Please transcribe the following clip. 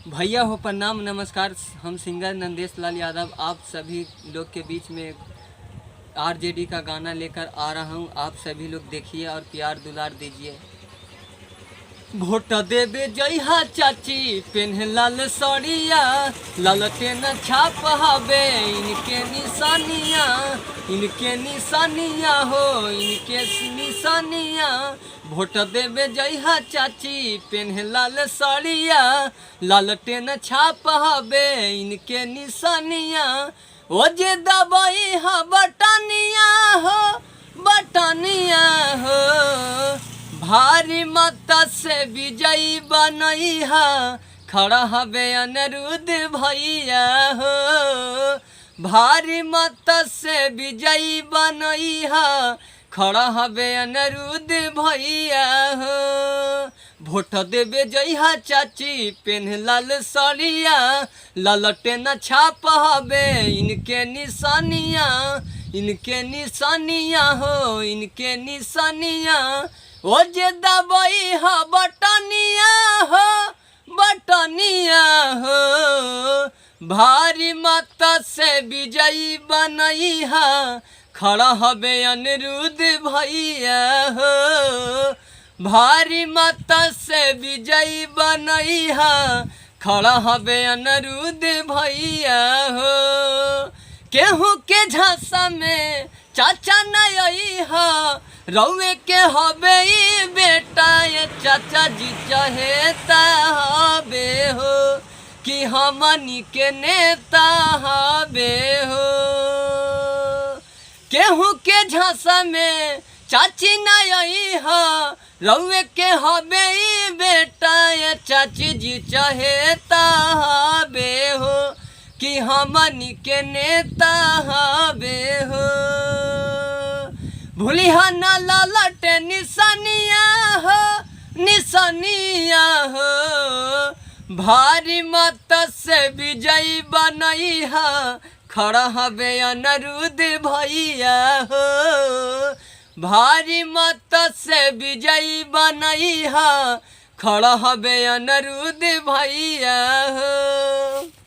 भैया हो प्रणाम नमस्कार। हम सिंगर नंदेश लाल यादव आप सभी लोग के बीच में आरजेडी का गाना लेकर आ रहा हूँ। आप सभी लोग देखिए और प्यार दुलार दीजिए। भोट देवे जइहा चाची पेन्ह लाल सड़िया, लालटेन छाप हवे इनके निशानिया हो इनके निशानिया। भोट देवे जइहा चाची पेन्ह लाल सड़िया, लालटेन छाप हवे इनके निशानिया। ओ जे दबाई हा बटनिया हो भारी मत से विजयी बनैहा, खड़ा हवे अनिरुद्ध भैया हो। भारी मत से विजयी बनैहा, खड़ा हवे अनिरुद्ध भैया हो। भोट देवे जइहा चाची पेन्ह लाल सड़िया, लालटेन छाप हवे इनके निशानिया हो इनके निशानिया। ओ जे दबाई हा बटनिया हो भारी मत से विजयी बनैहा, खड़ा हवे अनिरुद्ध भैया हो। भारी मत से विजयी बनैहा, खड़ा हवे अनिरुद्ध भैया हो। केहू के झांसा में चाचा नहीं हा, रउए के हवे ई बेटा ये चाचा जी चहेता हवे हो, कि हमनी के नेता हवे हो। केहू के झांसा में चाची नहीं हा, रउए के हवे ई बेटा ये चाची जी चहेता हवे हो, कि हमनी के नेता हवे हो। भूलिहा ना लालटे निशानिया हो भारी मत से विजयी बनैहा, खड़ा हवे अनिरुद्ध भैया हो। भारी मत से विजयी बनैहा, खड़ा हवे अनिरुद्ध भैया हो।